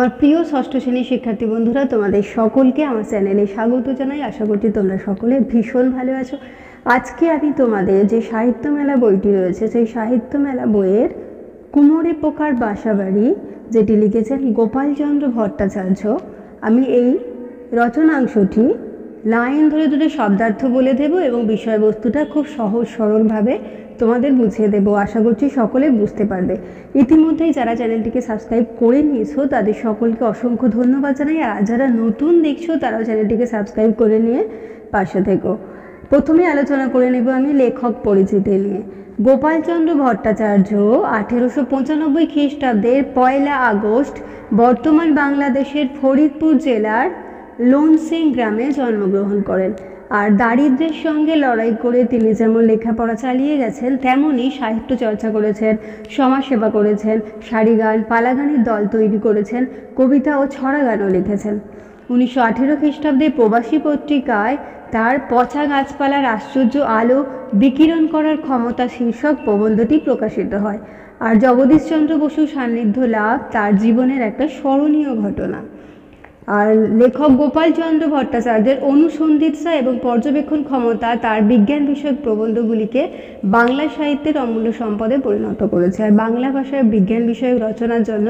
আমার প্রিয় ষষ্ঠ শ্রেণীর শিক্ষার্থী বন্ধুরা, তোমাদের সকলকে আমার চ্যানেলে স্বাগত জানাই। আশা করছি তোমরা সকলে ভীষণ ভালো আছো। আজকে আমি তোমাদের যে সাহিত্য মেলা বইটি রয়েছে, সেই সাহিত্য মেলা বইয়ের কুমোরে পোকার বাসাবাড়ি, যেটি লিখেছেন গোপালচন্দ্র ভট্টাচার্য, আমি এই রচনাংশটি লাইন ধরে ধরে শব্দার্থ বলে দেব এবং বিষয়বস্তুটা খুব সহজ সরলভাবে তোমাদের বুঝিয়ে দেবো। আশা করছি সকলে বুঝতে পারবে। ইতিমধ্যেই যারা চ্যানেলটিকে সাবস্ক্রাইব করে নিয়েছো তাদের সকলকে অসংখ্য ধন্যবাদ জানাই, আর যারা নতুন দেখছো তারাও চ্যানেলটিকে সাবস্ক্রাইব করে নিয়ে পাশে থেকো। প্রথমে আলোচনা করে নেব আমি লেখক পরিচিতি নিয়ে। গোপালচন্দ্র ভট্টাচার্য 1895 খ্রিস্টাব্দের 1 আগস্ট বর্তমান বাংলাদেশের ফরিদপুর জেলার লোনসিং গ্রামে জন্মগ্রহণ করেন। আর দারিদ্র্যের সঙ্গে লড়াই করে তিনি যেমন লেখাপড়া চালিয়ে গেছেন, তেমনই সাহিত্য চর্চা করেছেন, সমাজসেবা করেছেন, সারি গান, পালাগানের দল তৈরি করেছেন, কবিতা ও ছড়া গানও লিখেছেন। 1918 খ্রিস্টাব্দে প্রবাসী পত্রিকায় তার পচা গাছপালার আশ্চর্য আলো বিকিরণ করার ক্ষমতা শীর্ষক প্রবন্ধটি প্রকাশিত হয়। আর জগদীশচন্দ্র বসুর সান্নিধ্য লাভ তার জীবনের একটা স্মরণীয় ঘটনা। আর লেখক গোপালচন্দ্র ভট্টাচার্যের অনুসন্ধিৎসা এবং পর্যবেক্ষণ ক্ষমতা তার বিজ্ঞান বিষয়ক প্রবন্ধগুলিকে বাংলা সাহিত্যের অমূল্য সম্পদে পরিণত করেছে। আর বাংলা ভাষায় বিজ্ঞান বিষয়ক রচনার জন্য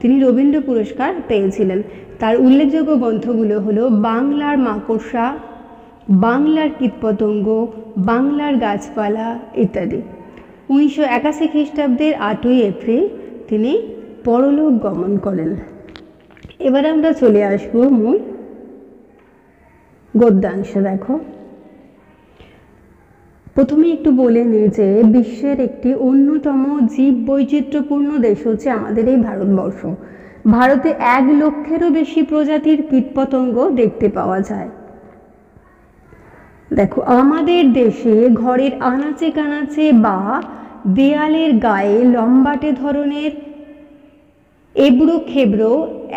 তিনি রবীন্দ্র পুরস্কার পেয়েছিলেন। তার উল্লেখযোগ্য গ্রন্থগুলো হলো বাংলার মাকড়সা, বাংলার কীটপতঙ্গ, বাংলার গাছপালা ইত্যাদি। 1981 খ্রিস্টাব্দের 8ই এপ্রিল তিনি পরলোক গমন করেন। এবার আমরা চলে আসব মূল গদ্যাংশে। দেখো, প্রথমে একটু বলে নিই যে বিশ্বের একটি অন্যতম জীব বৈচিত্র্যপূর্ণ দেশ হচ্ছে আমাদের এই ভারতবর্ষ। ভারতে 1 লক্ষেরও বেশি প্রজাতির কীটপতঙ্গ দেখতে পাওয়া যায়। দেখো, আমাদের দেশে ঘরের আনাচে কানাচে বা দেয়ালের গায়ে লম্বাটে ধরনের এবড়ো খেবড়ো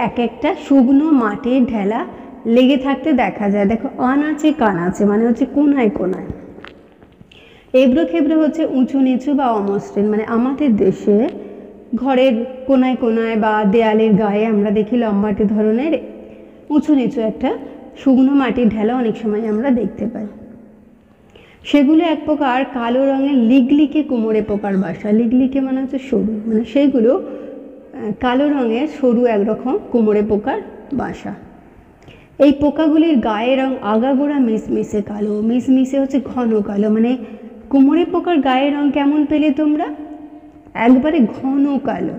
এক একটা শুকনো মাটির ঢেলা লেগে থাকতে দেখা যায়। দেখো, আনাচে কানাচে মানে হচ্ছে কোনায় কোনায়, এবড়ো খেবড়ো হচ্ছে উঁচু নিচু বা অমসৃণ। মানে আমাদের দেশে ঘরের কোনায় কোনায় বা দেয়ালের গায়ে আমরা দেখি লম্বাটে ধরনের উঁচু নিচু একটা শুকনো মাটির ঢেলা অনেক সময় আমরা দেখতে পাই। সেগুলো এক প্রকার কালো রঙের লিগলিকে কুমোরে পোকার বাসা। লিগলিকে মানে হচ্ছে সরু, মানে সেইগুলো কালো রঙের সরু একরকম কুমোরে পোকার বাসা। এই পোকাগুলির গায়ের রং আগাগোড়া মিশমিশে কালো। মিশমিশে হচ্ছে ঘন কালো। মানে কুমোরে পোকার গায়ের রং কেমন পেলে তোমরা? একবারে ঘন কালো।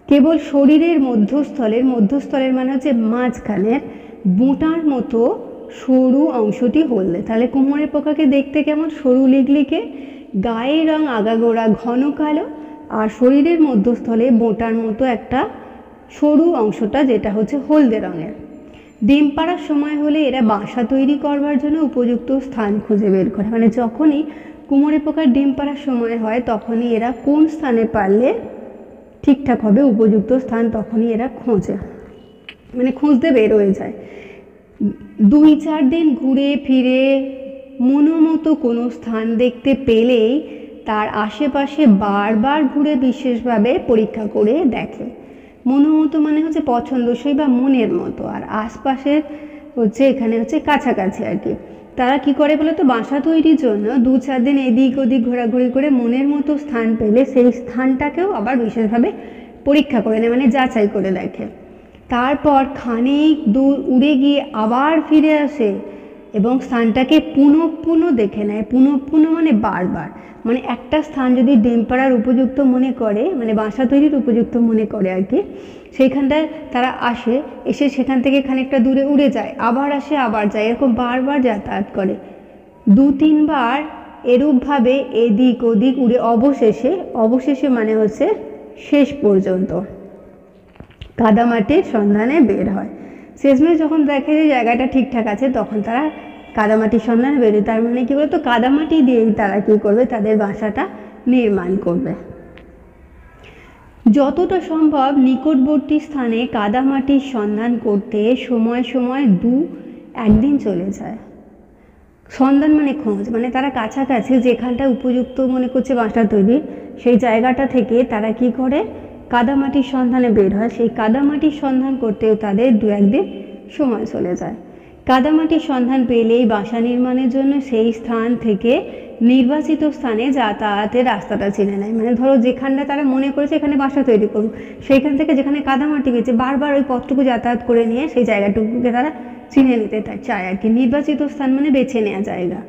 কেবল শরীরের মধ্যস্থলের মানে হচ্ছে মাঝখানের বোঁটার মতো সরু অংশটি হলদে। তাহলে কুমোরে পোকাকে দেখতে কেমন? সরু লিগলিকে, গায়ের রং আগাগোড়া ঘন কালো, আর শরীরের মধ্যস্থলে বোঁটার মতো একটা সরু অংশটা যেটা হচ্ছে হলদে রঙের। ডিম পাড়ার সময় হলে এরা বাসা তৈরি করবার জন্য উপযুক্ত স্থান খুঁজে বের করে। মানে যখনই কুমোরে পোকার ডিম পাড়ার সময় হয় তখনই এরা কোন স্থানে পারলে ঠিকঠাক হবে উপযুক্ত স্থান, তখনই এরা খোঁজে, মানে খুঁজতে বের হয়ে যায়। 2-4 দিন ঘুরে ফিরে মনোমতো কোনো স্থান দেখতে পেলেই তার আশেপাশে বারবার ঘুরে বিশেষভাবে পরীক্ষা করে দেখে। মনোমতো মানে হচ্ছে পছন্দসই বা মনের মতো, আর আশপাশের হচ্ছে এখানে হচ্ছে কাছাকাছি আর কি। তারা কি করে বলে তো, বাসা তৈরির জন্য 2-4 দিন এদিক ওদিক ঘোরাঘুরি করে মনের মতো স্থান পেলে সেই স্থানটাকেও আবার বিশেষভাবে পরীক্ষা করে নেয়, মানে যাচাই করে দেখে। তারপর খানিক দূর উড়ে গিয়ে আবার ফিরে আসে এবং স্থানটাকে পুনঃ দেখে নেয়। পুনঃ মানে বারবার। মানে একটা স্থান যদি ডিম পাড়ার উপযুক্ত মনে করে, মানে বাসা তৈরির উপযুক্ত মনে করে আর কি, সেইখানটায় তারা এসে সেখান থেকে খানিকটা দূরে উড়ে যায়, আবার আসে আবার যায়, এরকম বারবার যাতায়াত করে। 2-3 বার এরূপভাবে এদিক ওদিক উড়ে অবশেষে মানে হচ্ছে শেষ পর্যন্ত কাদামাটির সন্ধানে বের হয়। শেষমেশ যখন দেখে যে জায়গাটা ঠিকঠাক আছে তখন তারা কাদামাটির সন্ধানে বেরোয়। তার মানে কী বলতো, কাদামাটি দিয়েই তারা কী করবে, তাদের বাসাটা নির্মাণ করবে। যতটা সম্ভব নিকটবর্তী স্থানে কাদামাটির সন্ধান করতে সময় 2-1 দিন চলে যায়। সন্ধান মানে খোঁজ, মানে তারা কাছাকাছি যেখানটা উপযুক্ত মনে করছে বাসা তৈরি, সেই জায়গাটা থেকে তারা কি করে, কাদামাটির সন্ধানে বের হয়, সেই কাদামাটির সন্ধান করতেও তাদের 2-1 দিন সময় চলে যায়। কাদামাটির সন্ধান পেলেই বাসা নির্মাণের জন্য সেই স্থান থেকে নির্বাচিত স্থানে যাতায়াতের রাস্তাটা চিনে নেয়। মানে ধরো যেখানটা তারা মনে করেছে এখানে বাসা তৈরি করুক, সেইখান থেকে যেখানে কাদামাটি পেয়েছে বারবার ওই পথটুকু যাতায়াত করে নিয়ে সেই জায়গাটুকুকে তারা চিনে নিতে চায় আর কি। নির্বাচিত স্থান মানে বেছে নেওয়া জায়গা,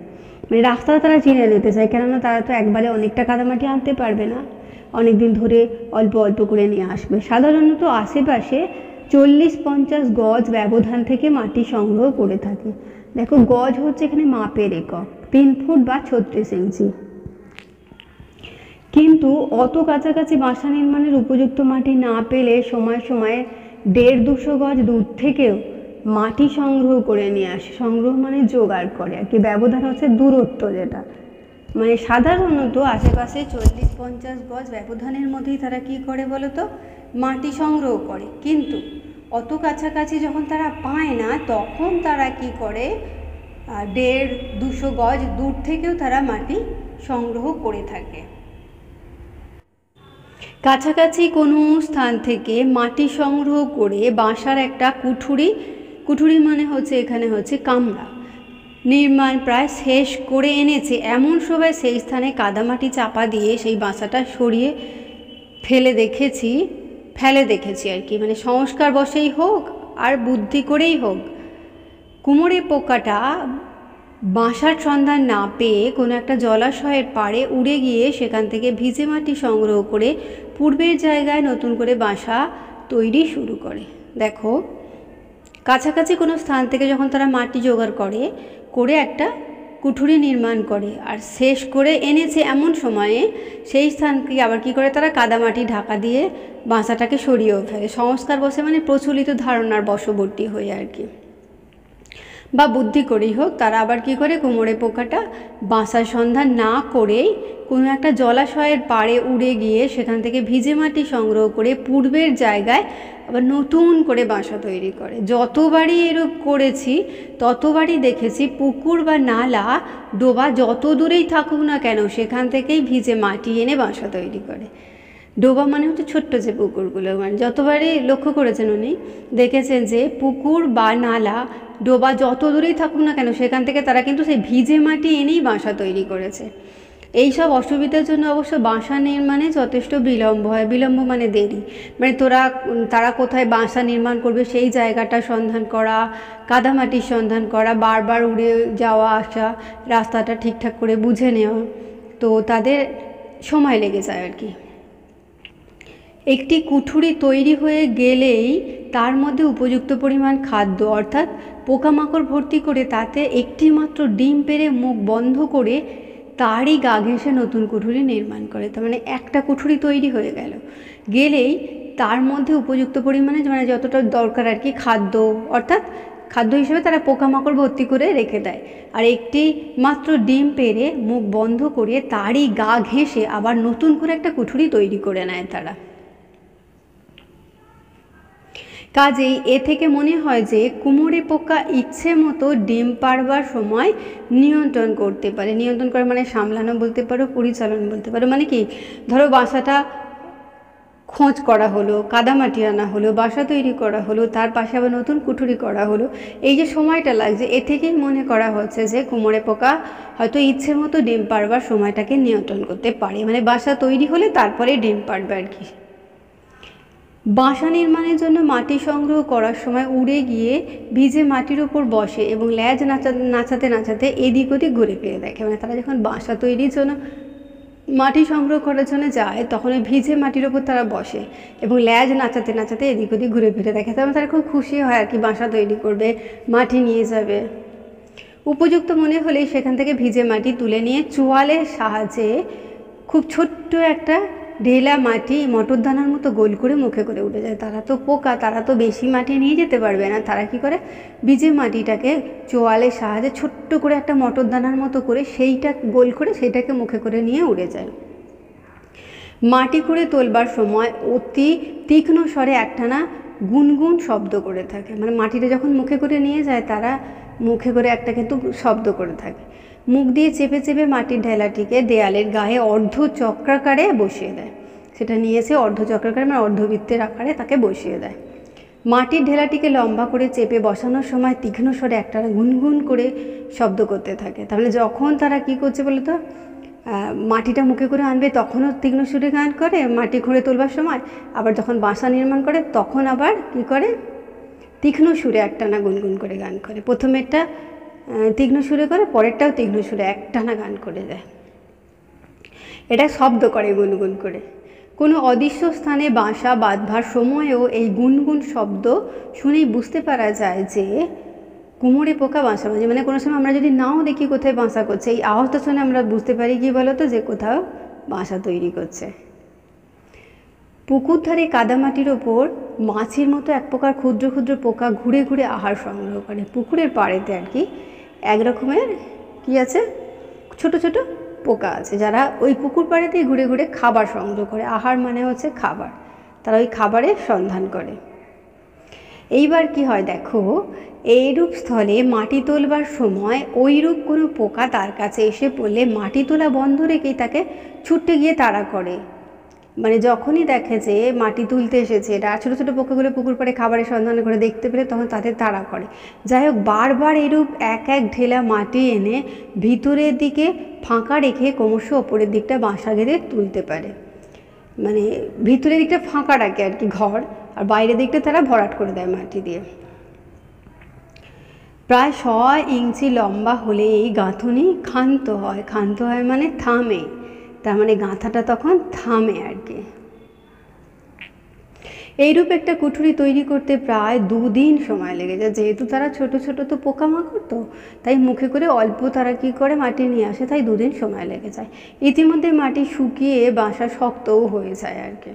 মানে রাস্তাটা তারা চিনে নিতে চায়, কেননা তারা তো একবারে অনেকটা কাদামাটি আনতে পারবে না, অনেক দিন ধরে অল্প অল্প করে নিয়ে আসবে। সাধারণত আশেপাশে 40-50 গজ ব্যবধান থেকে মাটি সংগ্রহ করে থাকে। দেখো গজ হচ্ছে এখানে মাপের একক, 3 ফুট বা 36 ইঞ্চি। কিন্তু অত কাছাকাছি বাসা নির্মাণের উপযুক্ত মাটি না পেলে সময় সময় 150-200 গজ দূর থেকেও মাটি সংগ্রহ করে নিয়ে আসে। সংগ্রহ মানে জোগাড় করে আর কি, ব্যবধান হচ্ছে দূরত্ব যেটা, মানে সাধারণত আশেপাশে 40-50 গজ ব্যবধানের মধ্যেই তারা কি করে বলো তো, মাটি সংগ্রহ করে। কিন্তু অত কাছাকাছি যখন তারা পায় না তখন তারা কি করে 150-200 গজ দূর থেকেও তারা মাটি সংগ্রহ করে থাকে। কাছাকাছি কোনো স্থান থেকে মাটি সংগ্রহ করে বাসার একটা কুঠুরি মানে হচ্ছে এখানে হচ্ছে কামরা নির্মাণ প্রায় শেষ করে এনেছে, এমন সময় সেই স্থানে কাদামাটি চাপা দিয়ে সেই বাসাটা সরিয়ে ফেলে দেখেছি আর কি, মানে সংস্কার বশেই হোক আর বুদ্ধি করেই হোক। কুমোরে পোকাটা বাসার সন্ধান না পেয়ে কোনো একটা জলাশয়ের পাড়ে উড়ে গিয়ে সেখান থেকে ভিজে মাটি সংগ্রহ করে পূর্বের জায়গায় নতুন করে বাসা তৈরি শুরু করে। দেখো কাছাকাছি কোনো স্থান থেকে যখন তারা মাটি জোগাড় করে একটা কুঠুরি নির্মাণ করে আর শেষ করে এনেছে এমন সময়ে সেই স্থানকে আবার কি করে তারা কাদামাটি ঢাকা দিয়ে বাসাটাকে সরিয়েও ফেলে। সংস্কার বসে মানে প্রচলিত ধারণার বশবর্তী হয়ে আর কি, বা বুদ্ধি করেই হোক তারা আবার কি করে কুমোরে পোকাটা বাসার সন্ধান না করেই কোনো একটা জলাশয়ের পাড়ে উড়ে গিয়ে সেখান থেকে ভিজে মাটি সংগ্রহ করে পূর্বের জায়গায় আবার নতুন করে বাসা তৈরি করে। যতবারই এরূপ করেছি ততবারই দেখেছি পুকুর বা নালা ডোবা যত দূরেই থাকুক না কেন সেখান থেকেই ভিজে মাটি এনে বাসা তৈরি করে। ডোবা মানে হচ্ছে ছোট্ট যে পুকুরগুলো, মানে যতবারই লক্ষ্য করেছেন উনি দেখেছেন যে পুকুর বা নালা ডোবা যত দূরেই থাকুক না কেন সেখান থেকে তারা কিন্তু সেই ভিজে মাটি এনেই বাসা তৈরি করেছে। এই সব অসুবিধার জন্য অবশ্য বাসা নির্মাণে যথেষ্ট বিলম্ব হয়। বিলম্ব মানে দেরি, মানে তারা কোথায় বাসা নির্মাণ করবে সেই জায়গাটা সন্ধান করা, কাদামাটির সন্ধান করা, বারবার উড়ে যাওয়া আসা, রাস্তাটা ঠিকঠাক করে বুঝে নেওয়া, তো তাদের সময় লেগে যায় আর কি। একটি কুঠুরি তৈরি হয়ে গেলেই তার মধ্যে উপযুক্ত পরিমাণ খাদ্য অর্থাৎ পোকামাকড় ভর্তি করে তাতে একটি মাত্র ডিম পেড়ে মুখ বন্ধ করে তারই গা ঘেঁষে নতুন কুঠুরি নির্মাণ করে। তার মানে একটা কুঠুরি তৈরি হয়ে গেলেই তার মধ্যে উপযুক্ত পরিমাণে মানে যতটা দরকার আর কি খাদ্য অর্থাৎ খাদ্য হিসেবে তারা পোকামাকড় ভর্তি করে রেখে দেয়, আর একটি মাত্র ডিম পেড়ে মুখ বন্ধ করে তারই গা ঘেঁষে আবার নতুন করে একটা কুঠুরি তৈরি করে নেয় তারা। কাজেই এ থেকে মনে হয় যে কুমোরে পোকা ইচ্ছে মতো ডিম পাড়বার সময় নিয়ন্ত্রণ করতে পারে। নিয়ন্ত্রণ করা মানে সামলানো বলতে পারো, পরিচালন বলতে পারো। মানে কি, ধরো বাসাটা খোঁজ করা হলো, কাদামাটি আনা হলো, বাসা তৈরি করা হলো, তার পাশে আবার নতুন কুঠুরি করা হলো, এই যে সময়টা লাগছে এ থেকেই মনে করা হচ্ছে যে কুমোরে পোকা হয়তো ইচ্ছে মতো ডিম পাড়বার সময়টাকে নিয়ন্ত্রণ করতে পারে। মানে বাসা তৈরি হলে তারপরে ডিম পাড়বে আর কি। বাসা নির্মাণের জন্য মাটি সংগ্রহ করার সময় উড়ে গিয়ে ভিজে মাটির ওপর বসে এবং ল্যাজ নাচাতে নাচাতে এদিক ওদিক ঘুরে ফিরে দেখে। মানে তারা যখন বাসা তৈরির জন্য মাটি সংগ্রহ করার জন্য যায় তখন ওই ভিজে মাটির ওপর তারা বসে এবং ল্যাজ নাচাতে নাচাতে এদিক ওদিক ঘুরে ফিরে দেখে। তখন তারা খুব খুশি হয় আর কি, বাসা তৈরি করবে, মাটি নিয়ে যাবে। উপযুক্ত মনে হলেই সেখান থেকে ভিজে মাটি তুলে নিয়ে চোয়ালের সাহায্যে খুব ছোট্ট একটা ঢেলা মাটি মটরদানার মতো গোল করে মুখে করে উঠে যায়। তারা তো পোকা, তারা তো বেশি মাটি নিয়ে যেতে পারবে না। তারা কি করে ভিজে মাটিটাকে চোয়ালের সাহায্যে ছোট্ট করে একটা মটরদানার মতো করে সেইটা গোল করে সেটাকে মুখে করে নিয়ে উড়ে যায়। মাটি করে তোলবার সময় অতি তীক্ষ্ণ স্বরে একটানা গুনগুন শব্দ করে থাকে। মানে মাটিটা যখন মুখে করে নিয়ে যায় তারা মুখে করে একটা কিন্তু শব্দ করে থাকে। মুখ দিয়ে চেপে চেপে মাটির ঢেলাটিকে দেয়ালের গায়ে অর্ধ চক্রাকারে বসিয়ে দেয়। সেটা নিয়ে এসে অর্ধচক্রাকার মানে অর্ধবৃত্তের আকারে তাকে বসিয়ে দেয়। মাটির ঢেলাটিকে লম্বা করে চেপে বসানোর সময় তীক্ষ্ণ স্বরে একটানা গুনগুন করে শব্দ করতে থাকে। তাহলে যখন তারা কি করছে বলো তো, মাটিটা মুখে করে আনবে তখনও তীক্ষ্ণ সুরে গান করে মাটি খুঁড়ে তোলবার সময়, আবার যখন বাসা নির্মাণ করে তখন আবার কি করে তীক্ষ্ণ সুরে একটানা গুনগুন করে গান করে। প্রথমেরটা তীক্ষ্ণ সুরে করে, পরেরটাও তীক্ষ্ণ সুরে একটানা গান করে যায়। এটা শব্দ করে গুনগুন করে। কোনো অদৃশ্য স্থানে বাসা বাঁধবার সময়ও এই গুনগুন শব্দ শুনেই বুঝতে পারা যায় যে কুমোরে পোকা বাসা বাঁধে। মানে কোনো সময় আমরা যদি নাও দেখি কোথায় বাসা করছে, এই আওয়াজটা শুনে আমরা বুঝতে পারি কি বলো তো, যে কোথাও বাসা তৈরি করছে। পুকুর ধারে কাদামাটির ওপর মাছির মতো এক প্রকার ক্ষুদ্র ক্ষুদ্র পোকা ঘুরে ঘুরে আহার সংগ্রহ করে। পুকুরের পাড়েতে আর কি এক রকমের কি আছে, ছোট ছোট পোকা আছে, যারা ওই পুকুর পাড়েতেই ঘুরে ঘুরে খাবার সংগ্রহ করে। আহার মানে হচ্ছে খাবার, তারা ওই খাবারের সন্ধান করে। এইবার কি হয় দেখো, এইরূপ স্থলে মাটি তোলবার সময় ওইরূপ কোনো পোকা তার কাছে এসে পড়লে মাটি তোলা বন্ধ রেখেই তাকে ছুটতে গিয়ে তাড়া করে। মানে যখনই দেখে যে মাটি তুলতে এসেছে এরা, ছোটো ছোটো পোকাগুলো পুকুর পাড়ে খাবারের সন্ধান করে দেখতে পেলে তখন তাদের তাড়া করে। যাই হোক, বারবার এরূপ এক এক ঢেলা মাটি এনে ভিতরের দিকে ফাঁকা রেখে ক্রমশ ওপরের দিকটা বাসা ঘিরে তুলতে পারে। মানে ভিতরের দিকটা ফাঁকা রাখে আর কি ঘর, আর বাইরের দিকটা তারা ভরাট করে দেয় মাটি দিয়ে। প্রায় 100 ইঞ্চি লম্বা হলে এই গাঁথনি ক্ষান্ত হয়। ক্ষান্ত হয় মানে থামে, তার মানে গাঁথাটা তখন থামে আর কি। এইরূপ একটা কুঠুরি তৈরি করতে প্রায় 2 দিন সময় লেগে যায়। যেহেতু তারা ছোট ছোট তো পোকামাকড়, তো তাই মুখে করে অল্প তারা কি করে মাটি নিয়ে আসে, তাই 2 দিন সময় লেগে যায়। ইতিমধ্যে মাটি শুকিয়ে বাসা শক্তও হয়ে যায় আর কি।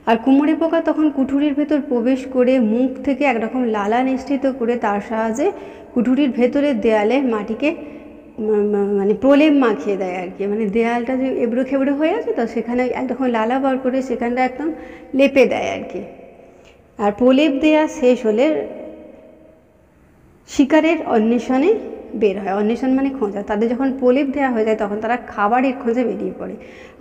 আর কুমোরে পোকা তখন কুঠুরির ভেতর প্রবেশ করে মুখ থেকে একরকম লালা নিঃসৃত করে তার সাহায্যে কুঠুরির ভেতরের দেয়ালে মাটিকে মানে প্রলেপ মাখিয়ে দেয় আর কি। মানে দেয়ালটা যে এবড়ো খেবড়ো হয়ে আছে তো সেখানে একরকম লালা বার করে সেখানটা একদম লেপে দেয় আর কি। আর প্রলেপ দেয়া শেষ হলে শিকারের অন্বেষণে বের হয়। অন্বেষণ মানে খোঁজা। তাদের যখন প্রলেপ দেওয়া হয়ে যায় তখন তারা খাবারের খোঁজে বেরিয়ে পড়ে।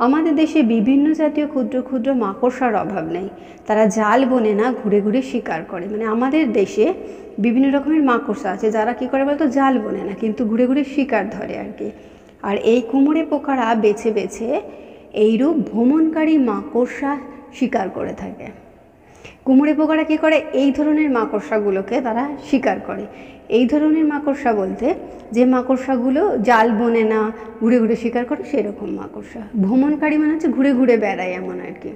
আমাদের দেশে বিভিন্ন জাতীয় ক্ষুদ্র ক্ষুদ্র মাকড়সার অভাব নেই। তারা জাল বোনে না, ঘুরে ঘুরে শিকার করে। মানে আমাদের দেশে বিভিন্ন রকমের মাকড়সা আছে যারা কী করে বলতো, জাল বোনে না কিন্তু ঘুরে ঘুরে শিকার ধরে আর কি। আর এই কুমোরে পোকারা বেছে বেছে এইরূপ ভ্রমণকারী মাকড়সা শিকার করে থাকে। কুমোরে পোকারা কী করে, এই ধরনের মাকড়সাগুলোকে তারা শিকার করে। এই ধরনের মাকড়সা বলতে যে মাকড়সাগুলো জাল বোনে না, ঘুরে ঘুরে শিকার করে, সেরকম মাকড়সা। ভ্রমণকারী মানে হচ্ছে ঘুরে ঘুরে বেড়ায় এমন আর কি।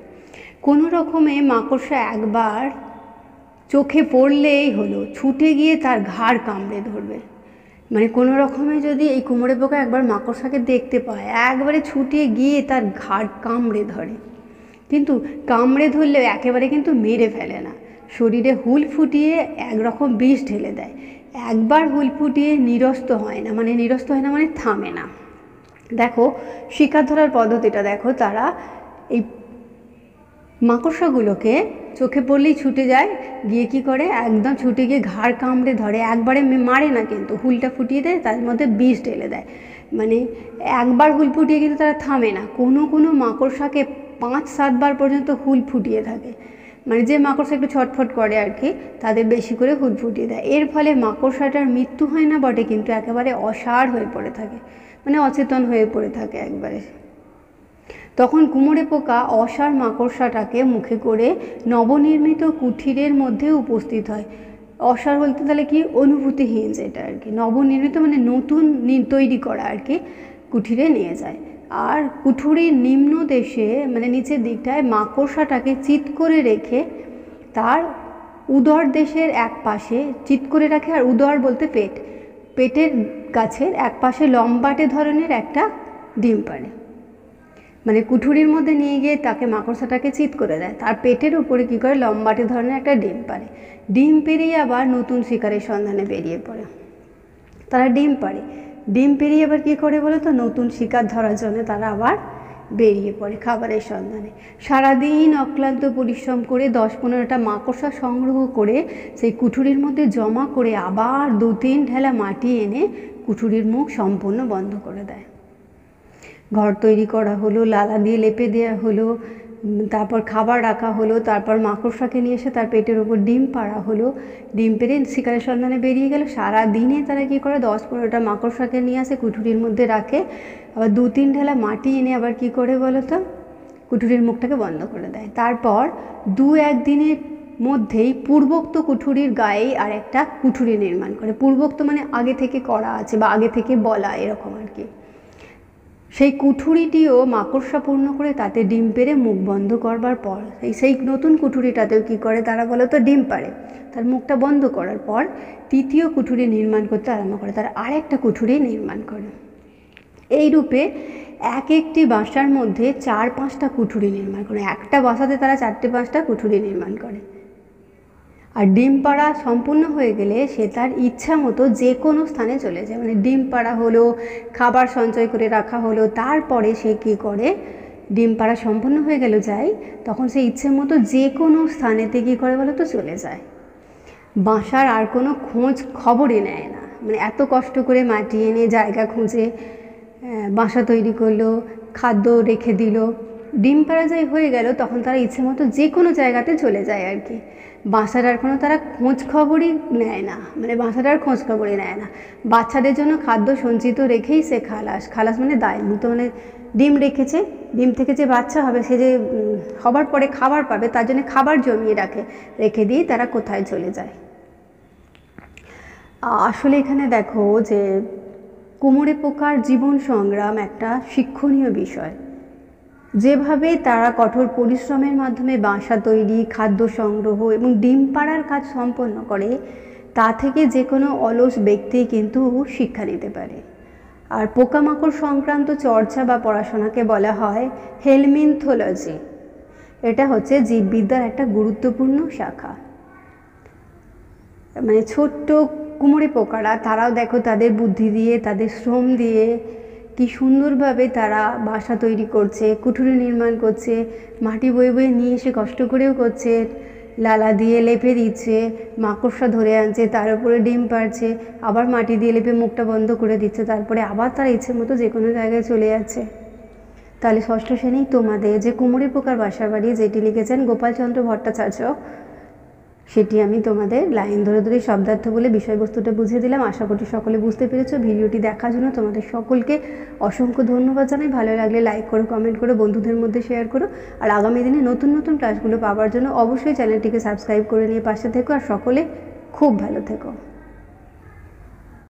কোনো রকমে মাকড়সা একবার চোখে পড়লেই হলো ছুটে গিয়ে তার ঘাড় কামড়ে ধরবে। মানে কোনো রকমে যদি এই কুমোরে পোকা একবার মাকড়সাকে দেখতে পায়, একবারে ছুটে গিয়ে তার ঘাড় কামড়ে ধরে। কিন্তু কামড়ে ধরলেও একেবারে কিন্তু মেরে ফেলে না, শরীরে হুল ফুটিয়ে একরকম বিষ ঢেলে দেয়। একবার হুল ফুটিয়ে নিরস্ত হয় না, মানে নিরস্ত হয় না মানে থামে না। দেখো শিকার ধরার পদ্ধতিটা দেখো, তারা এই মাকড়সাগুলোকে চোখে পড়লেই ছুটে যায়, গিয়ে কী করে একদম ছুটে গিয়ে ঘাড় কামড়ে ধরে। একবারে মারে না কিন্তু, হুলটা ফুটিয়ে দেয়, তার মধ্যে বিষ ঢেলে দেয়। মানে একবার হুল ফুটিয়ে কিন্তু তারা থামে না। কোনো কোনো মাকড়সাকে 5-7 বার পর্যন্ত হুল ফুটিয়ে থাকে। মানে যে মাকড়সা একটু ছটফট করে আর কি, তাদের বেশি করে হুল ফুটিয়ে দেয়। এর ফলে মাকড়সাটার মৃত্যু হয় না বটে, কিন্তু একেবারে অসাড় হয়ে পড়ে থাকে, মানে অচেতন হয়ে পড়ে থাকে একবারে। তখন কুমোরে পোকা অসাড় মাকড়সাটাকে মুখে করে নবনির্মিত কুঠিরের মধ্যে উপস্থিত হয়। অসাড় বলতে তাহলে কি, অনুভূতিহীন যেটা আর কি। নবনির্মিত মানে নতুন তৈরি করা আর কি, কুঠিরে নিয়ে যায়। আর কুঠুরির নিম্ন দেশে মানে নিচের দিকটায় মাকড়সাটাকে চিৎ করে রেখে তার উদর দেশের এক পাশে চিৎ করে রাখে। আর উদর বলতে পেট, পেটের গাছের এক পাশে লম্বাটে ধরনের একটা ডিম পাড়ে। মানে কুঠুরির মধ্যে নিয়ে গিয়ে তাকে মাকড়সাটাকে চিৎ করে দেয়, তার পেটের উপরে কী করে লম্বাটে ধরনের একটা ডিম পাড়ে। ডিম পেরিয়ে আবার নতুন শিকারের সন্ধানে বেরিয়ে পড়ে। তারা ডিম পাড়ে, ডিম পেরিয়ে আবার কী করে বলো তো, নতুন শিকার ধরার জন্য তারা আবার বেরিয়ে পড়ে খাবারের সন্ধানে। সারাদিন অক্লান্ত পরিশ্রম করে 10-15টা মাকড়সা সংগ্রহ করে সেই কুঠুরির মধ্যে জমা করে আবার 2-3 ঢেলা মাটি এনে কুঠুরির মুখ সম্পূর্ণ বন্ধ করে দেয়। ঘর তৈরি করা হলো, লালা দিয়ে লেপে দেওয়া হলো, তারপর খাবার রাখা হলো, তারপর মাকড়সাকে নিয়ে এসে তার পেটের ওপর ডিম পাড়া হলো, ডিম পেড়ে শিকারের সন্ধানে বেরিয়ে গেল। সারা দিনে তারা কী করে 10-15টা মাকড়সাকে নিয়ে আসে, কুঠুরির মধ্যে রাখে, আবার 2-3 ঢেলা মাটি এনে আবার কী করে বলো তো, কুঠুরির মুখটাকে বন্ধ করে দেয়। তারপর 2-1 দিনের মধ্যেই পূর্বোক্ত কুঠুরির গায়ে আর একটা কুঠুরি নির্মাণ করে। পূর্বোক্ত মানে আগে থেকে করা আছে বা আগে থেকে বলা, এরকম আর কি। সেই কুঠুরিটিও মাকড়সা পূর্ণ করে তাতে ডিম পেড়ে মুখ বন্ধ করবার পর সেই নতুন কুঠুরিটাতেও কী করে তারা বলো তো, ডিম পাড়ে। তার মুখটা বন্ধ করার পর তৃতীয় কুঠুরি নির্মাণ করতে আরম্ভ করে, তারা আরেকটা কুঠুরি নির্মাণ করে। এই রূপে এক একটি বাসার মধ্যে 4-5টা কুঠুরি নির্মাণ করে। একটা বাসাতে তারা 4-5টা কুঠুরি নির্মাণ করে। আর ডিম পাড়া সম্পূর্ণ হয়ে গেলে সে তার ইচ্ছা মতো যে কোনো স্থানে চলে যায়। মানে ডিম পাড়া হলো, খাবার সঞ্চয় করে রাখা হলো, তারপরে সে কী করে, ডিম পাড়া সম্পূর্ণ হয়ে গেল যায়, তখন সে ইচ্ছে মতো যে কোনো স্থানেতে কী করে বলো তো, চলে যায়। বাসার আর কোনো খোঁজ খবরই নেয় না। মানে এত কষ্ট করে মাটি এনে জায়গা খুঁজে বাসা তৈরি করলো, খাদ্য রেখে দিল, ডিম পাড়া যাই হয়ে গেল, তখন তারা ইচ্ছে মতো যে কোনো জায়গাতে চলে যায় আর কি। বাসার আর কোনো তারা খোঁজ খবরই নেয় না, মানে বাসার আর খোঁজ খবরই নেয় না। বাচ্চাদের জন্য খাদ্য সঞ্চিত রেখেই সে খালাস মানে দায় মুক্ত, মানে ডিম রেখেছে, ডিম থেকে যে বাচ্চা হবে সে যে হবার পরে খাবার পাবে, তার জন্য খাবার জমিয়ে রেখে দিয়ে তারা কোথায় চলে যায়। আসলে এখানে দেখো যে কুমোরে পোকার জীবন সংগ্রাম একটা শিক্ষণীয় বিষয়। যেভাবে তারা কঠোর পরিশ্রমের মাধ্যমে বাসা তৈরি, খাদ্য সংগ্রহ এবং ডিম পাড়ার কাজ সম্পন্ন করে, তা থেকে যে কোনো অলস ব্যক্তি কিন্তু শিক্ষা নিতে পারে। আর পোকামাকড় সংক্রান্ত চর্চা বা পড়াশোনাকে বলা হয় হেলমিনথোলজি। এটা হচ্ছে জীববিদ্যার একটা গুরুত্বপূর্ণ শাখা। মানে ছোট্ট কুমোরে পোকারা, তারাও দেখো তাদের বুদ্ধি দিয়ে, তাদের শ্রম দিয়ে কি সুন্দরভাবে তারা বাসা তৈরি করছে, কুঠুরি নির্মাণ করছে, মাটি বয়ে বয়ে নিয়ে এসে কষ্ট করেও করছে, লালা দিয়ে লেপে দিচ্ছে, মাকড়সা ধরে আনছে, তার উপরে ডিম পাড়ছে, আবার মাটি দিয়ে লেপে মুখটা বন্ধ করে দিচ্ছে, তারপরে আবার তার ইচ্ছে মতো যে কোনো জায়গায় চলে যাচ্ছে। তাহলে ষষ্ঠ শ্রেণী তোমাদের যে কুমোরে পোকার বাসা বাড়ি, যেটি লিখেছেন গোপালচন্দ্র ভট্টাচার্য, সেটি আমি তোমাদের লাইন ধরে ধরে শব্দার্থ বলে বিষয়বস্তুটা বুঝিয়ে দিলাম। আশা করি সকলে বুঝতে পেরেছো। ভিডিওটি দেখার জন্য তোমাদের সকলকে অসংখ্য ধন্যবাদ জানাই। ভালো লাগলে লাইক করো, কমেন্ট করো, বন্ধুদের মধ্যে শেয়ার করো। আর আগামী দিনে নতুন নতুন ক্লাসগুলো পাওয়ার জন্য অবশ্যই চ্যানেলটিকে সাবস্ক্রাইব করে নিয়ে পাশে থেকো। আর সকলে খুব ভালো থেকো।